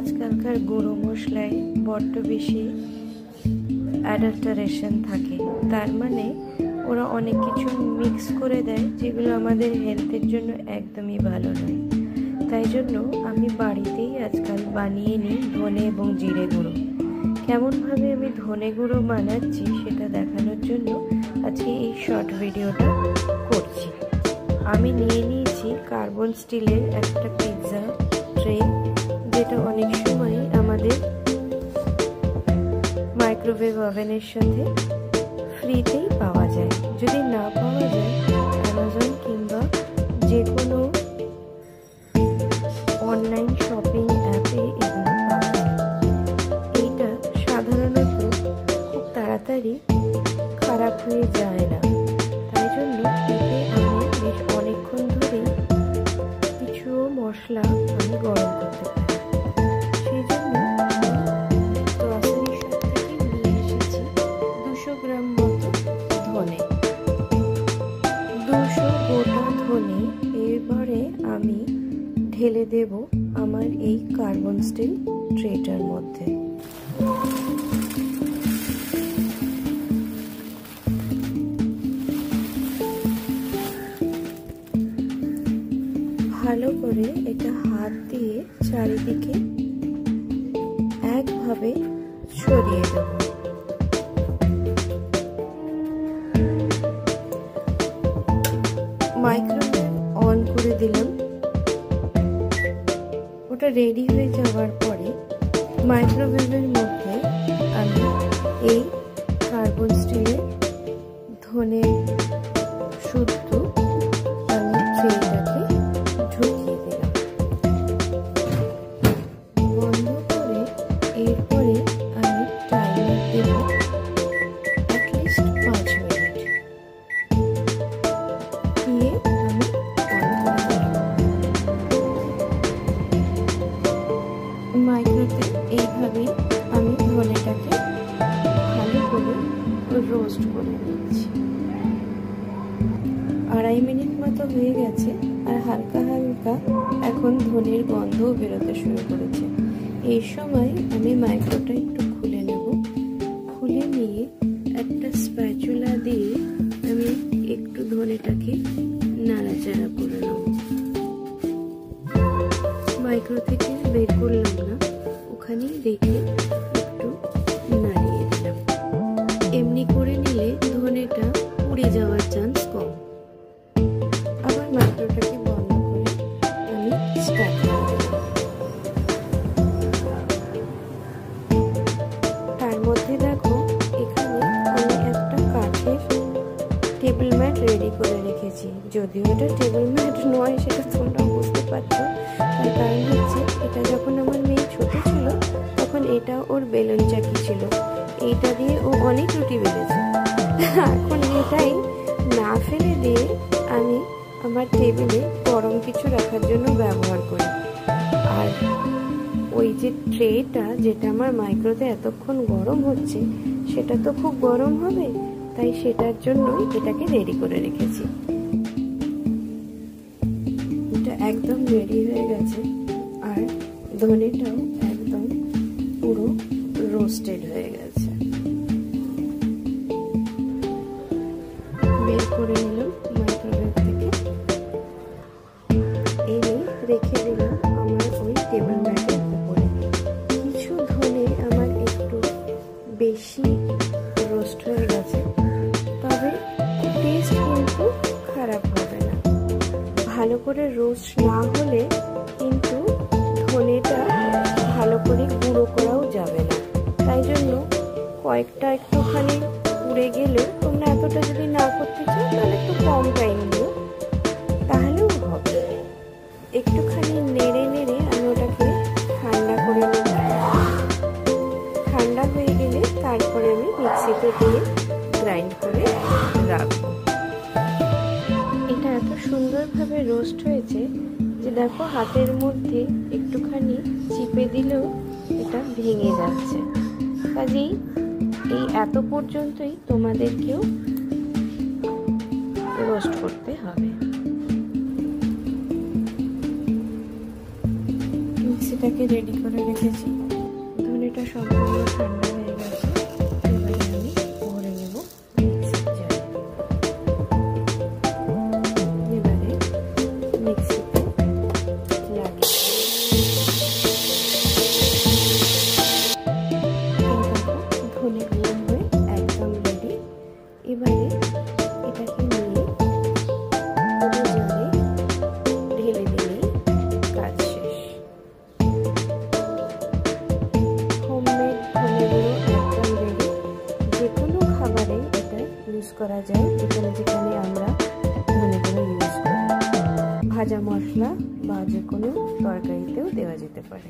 আজকালকার গুঁড়ো মশলায় বড্ড বেশি অ্যাডাল্টারেশন থাকে। তার মানে ওরা অনেক কিছু মিক্স করে দেয় যেগুলো আমাদের হেলথের জন্য একদমই ভালো নয়। তাই জন্য আমি বাড়িতেই আজকাল বানিয়ে নিই ধনে এবং জিরে গুঁড়ো। কেমনভাবে আমি ধনে গুঁড়ো বানাচ্ছি সেটা দেখানোর জন্য আজকে এই শর্ট ভিডিওটা করছি। আমি নিয়ে নিয়েছি কার্বন স্টিলের একটা পিৎজা ট্রে, যেটা অনেক সময় আমাদের মাইক্রোওয়েভ ওভেনের সাথে ফ্রিতেই পাওয়া যায়। যদি না পাওয়া যায় অ্যামাজন কিংবা যে কোনো অনলাইন শপিং অ্যাপে এগুলো পাওয়া যায়। এইটা সাধারণত খুব তাড়াতাড়ি খারাপ হয়ে যায় না, তাই জন্য এতে আমি বেশ অনেকক্ষণ ধরেই কিছু মশলা আমি গরম করতে পারি। সেই জন্য গ্রসারি শপ থেকে নিয়ে এসেছি 200 গ্রাম মতো ধনে, 200 গোটা ধনে। এরপরে আমি ঢেলে দেব আমার এই কার্বন স্টিল ট্রেটার মধ্যে। ভালো করে এটা হাত দিয়ে চারিদিকে একভাবে ছড়িয়ে দেব। মাইক্রোওয়েভ অন করে দিলাম। ওটা রেডি হয়ে যাওয়ার পরে মাইক্রোওয়েভের মধ্যে আমি এই কার্বন স্টিলের ধনে শুদ্ধ আমি ট্রেটাকে ঢুকিয়ে দিলাম। বন্ধ করে এরপরে আমি টাইমার দেব অ্যাটলিস্ট 5 মিনিট দিয়ে আমি মাইক্রোতে এইভাবেই আমি ধনেটাকে ভালো করে রোস্ট করে নিচ্ছি। 2.5 মিনিট মতো হয়ে গেছে, আর হালকা হালকা এখন ধনের গন্ধও বেরোতে শুরু করেছে। এই সময় আমি মাইক্রোটা একটু খুলে নেব। খুলে নিয়ে একটা স্প্যাচুলা দিয়ে আমি একটু ধনেটাকে নাড়াচাড়া করে নেব। মাইক্রো থেকে বের করলাম না, ওখানেই রেখে একটু নাড়িয়ে দিলাম। এমনি করে নিলে ধনেটা পুড়ে যাওয়ার চান্স কম। আবার মাইক্রোটাকে বন্ধ করে আমি স্টার্ট করে দিলাম। তার মধ্যে দেখো এখানে আমি একটা কাঠের টেবিল ম্যাট রেডি করে রেখেছি। যদিও এটা টেবিল ম্যাট নয় সেটা তোমরা বুঝতে পারছো, তার কারণ হচ্ছে এটা যখন আমার মেয়ে ছোট ছিল তখন এটা ওর বেলুন চাকি ছিল, এইটা দিয়ে ও অনেক রুটি বেলেছে। এখন এটাই না ফেলে দিয়ে আমি আমার টেবিলে গরম কিছু রাখার জন্য ব্যবহার করি। আর ওই যে ট্রেটা যেটা আমার মাইক্রোতে এতক্ষণ গরম হচ্ছে সেটা তো খুব গরম হবে, তাই সেটার জন্যই এটাকে রেডি করে রেখেছি। এটা একদম রেডি হয়ে গেছে, আর ধনেটাও একদম পুরো রোস্টেড হয়ে গেছে। বের করে নিলাম মাইক্রোওয়েভ থেকে, এনে রেখে দিলাম আমার ওই টেবিল ম্যাটের উপরে। কিছু ধনে আমার একটু বেশি রোস্ট হয়ে গেছে, তবে টেস্ট কিন্তু খারাপ হবে না। ভালো করে রোস্ট না হলে কিন্তু ধনেটা ভালো করে গুঁড়ো করাও যাবে না। তাই জন্য কয়েকটা একটুখানি পুড়ে গেলেও তোমরা এতটা যদি না করতে চাও তাহলে একটু কম টাইম দিও, তাহলেও হবে। একটুখানি নেড়ে নেড়ে আমি ওটাকে ঠান্ডা করে নেব। ঠান্ডা হয়ে গেলে তারপরে আমি মিক্সিতে দিয়ে গ্রাইন্ড করে রাখবো। এটা এত সুন্দরভাবে রোস্ট হয়েছে যে দেখো হাতের মধ্যে একটুখানি চিপে দিলেও এটা ভেঙে যাচ্ছে। কাজেই এই এত পর্যন্তই তোমাদেরকেও রোস্ট করতে হবে। ধনেটাকে রেডি করে রেখেছি। ধনেটা সম্পূর্ণ ঠান্ডা হয়ে গেছে। এবারে আমি ভরে নেব মিক্সির জারে। এবারে মিক্সিতে লাগিয়ে ধনে গুঁড়ো হয়ে একদম রেডি। এবারে এটাকে নিয়ে পুরো জারে ঢেলে দিলেই কাজ শেষ। হোমমেড ধনে গুঁড়ো একদম রেডি। যে কোনো খাবারে এটা ইউজ করা যায়, যেখানে যেখানে আমরা ধনে গুঁড়ো ইউজ করি। ভাজা মশলা বা যে কোনো তরকারিতেও দেওয়া যেতে পারে।